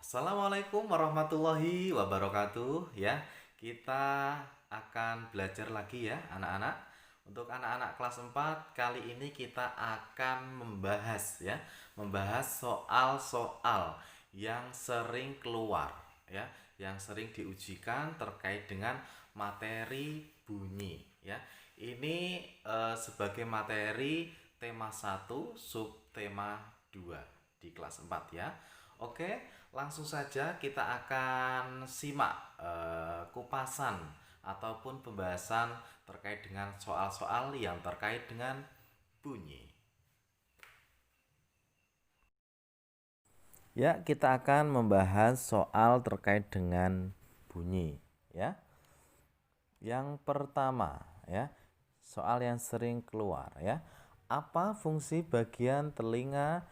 Assalamualaikum warahmatullahi wabarakatuh ya. Kita akan belajar lagi ya anak-anak. Untuk anak-anak kelas 4 kali ini kita akan membahas ya, membahas soal-soal yang sering keluar ya, yang sering diujikan terkait dengan materi bunyi ya. Ini sebagai materi tema 1 subtema 2 di kelas 4 ya. Oke, langsung saja kita akan simak kupasan ataupun pembahasan terkait dengan soal-soal yang terkait dengan bunyi. Ya, kita akan membahas soal terkait dengan bunyi ya. Yang pertama ya, soal yang sering keluar ya. Apa fungsi bagian telinga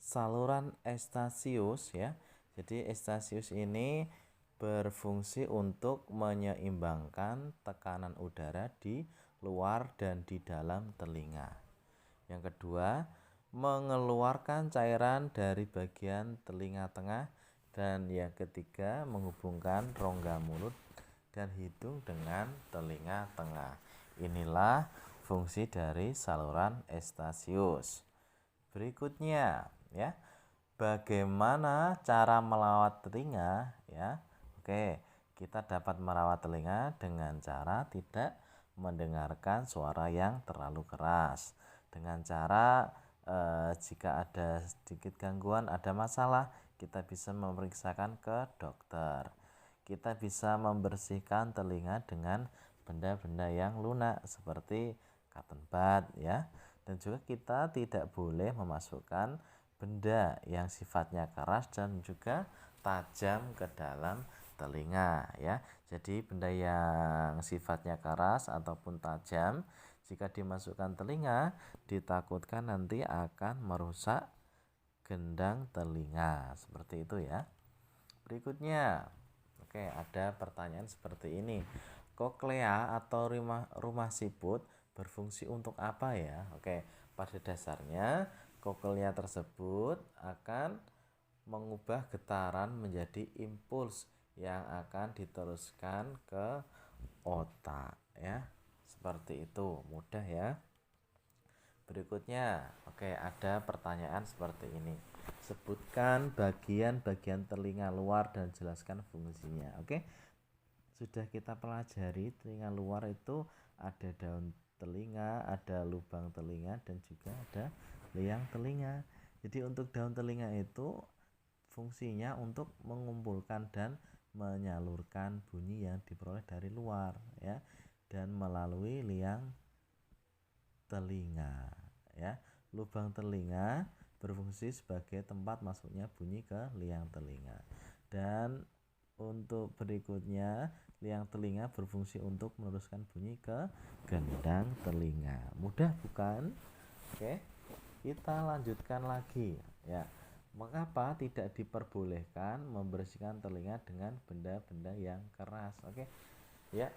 saluran Eustachius ya? Jadi Eustachius ini berfungsi untuk menyeimbangkan tekanan udara di luar dan di dalam telinga. Yang kedua, mengeluarkan cairan dari bagian telinga tengah. Dan yang ketiga, menghubungkan rongga mulut dan hidung dengan telinga tengah. Inilah fungsi dari saluran Eustachius. Berikutnya ya, bagaimana cara merawat telinga ya? Oke, kita dapat merawat telinga dengan cara tidak mendengarkan suara yang terlalu keras. Dengan cara jika ada sedikit gangguan, ada masalah, kita bisa memeriksakan ke dokter. Kita bisa membersihkan telinga dengan benda-benda yang lunak seperti cotton bud ya. Dan juga kita tidak boleh memasukkan benda yang sifatnya keras dan juga tajam ke dalam telinga ya. Jadi benda yang sifatnya keras ataupun tajam jika dimasukkan telinga ditakutkan nanti akan merusak gendang telinga. Seperti itu ya. Berikutnya, oke, ada pertanyaan seperti ini. Koklea atau rumah siput berfungsi untuk apa ya? Oke, pada dasarnya koklea tersebut akan mengubah getaran menjadi impuls yang akan diteruskan ke otak ya. Seperti itu, mudah ya. Berikutnya, oke, ada pertanyaan seperti ini. Sebutkan bagian-bagian telinga luar dan jelaskan fungsinya. Oke, sudah kita pelajari telinga luar itu ada daun telinga, ada lubang telinga, dan juga ada liang telinga. Jadi untuk daun telinga itu fungsinya untuk mengumpulkan dan menyalurkan bunyi yang diperoleh dari luar ya, dan melalui liang telinga ya. Lubang telinga berfungsi sebagai tempat masuknya bunyi ke liang telinga. Dan untuk berikutnya, liang telinga berfungsi untuk meneruskan bunyi ke gendang telinga. Mudah bukan? Oke, kita lanjutkan lagi ya. Mengapa tidak diperbolehkan membersihkan telinga dengan benda-benda yang keras? Oke ya,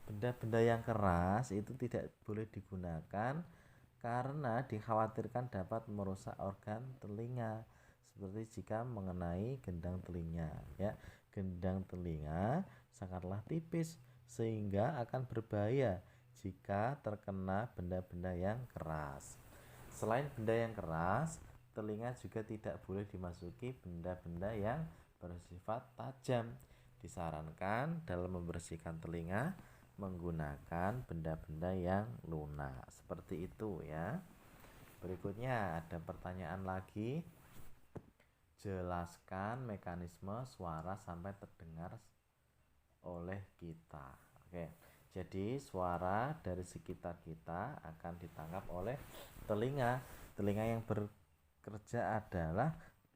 benda-benda yang keras itu tidak boleh digunakan karena dikhawatirkan dapat merusak organ telinga, seperti jika mengenai gendang telinga ya. Gendang telinga sangatlah tipis sehingga akan berbahaya jika terkena benda-benda yang keras. Selain benda yang keras, telinga juga tidak boleh dimasuki benda-benda yang bersifat tajam. Disarankan dalam membersihkan telinga menggunakan benda-benda yang lunak. Seperti itu ya. Berikutnya ada pertanyaan lagi. Jelaskan mekanisme suara sampai terdengar oleh kita. Oke. Jadi suara dari sekitar kita akan ditangkap oleh telinga. Telinga yang bekerja adalah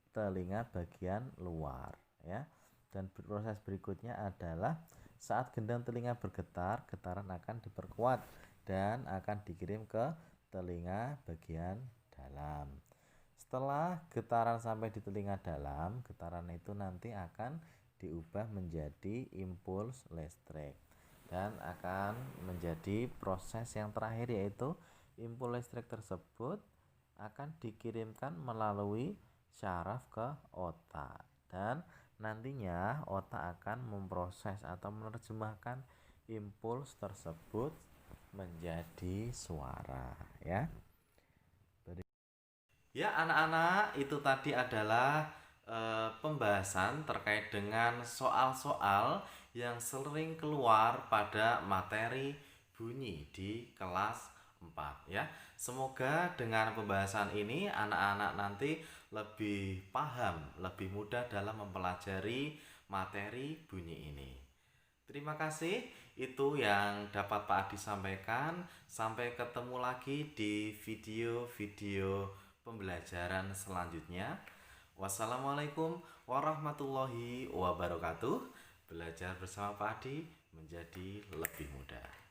telinga bagian luar ya. Dan proses berikutnya adalah saat gendang telinga bergetar, getaran akan diperkuat dan akan dikirim ke telinga bagian dalam. Setelah getaran sampai di telinga dalam, getaran itu nanti akan diubah menjadi impuls listrik dan akan menjadi proses yang terakhir, yaitu impuls listrik tersebut akan dikirimkan melalui syaraf ke otak dan Nantinya otak akan memproses atau menerjemahkan impuls tersebut menjadi suara, ya. Ya, anak-anak, itu tadi adalah pembahasan terkait dengan soal-soal yang sering keluar pada materi bunyi di kelas 4 ya. Semoga dengan pembahasan ini anak-anak nanti lebih paham, lebih mudah dalam mempelajari materi bunyi ini. Terima kasih, itu yang dapat Pak Adi sampaikan. Sampai ketemu lagi di video-video pembelajaran selanjutnya. Wassalamualaikum warahmatullahi wabarakatuh. Belajar bersama Pak Adi menjadi lebih mudah.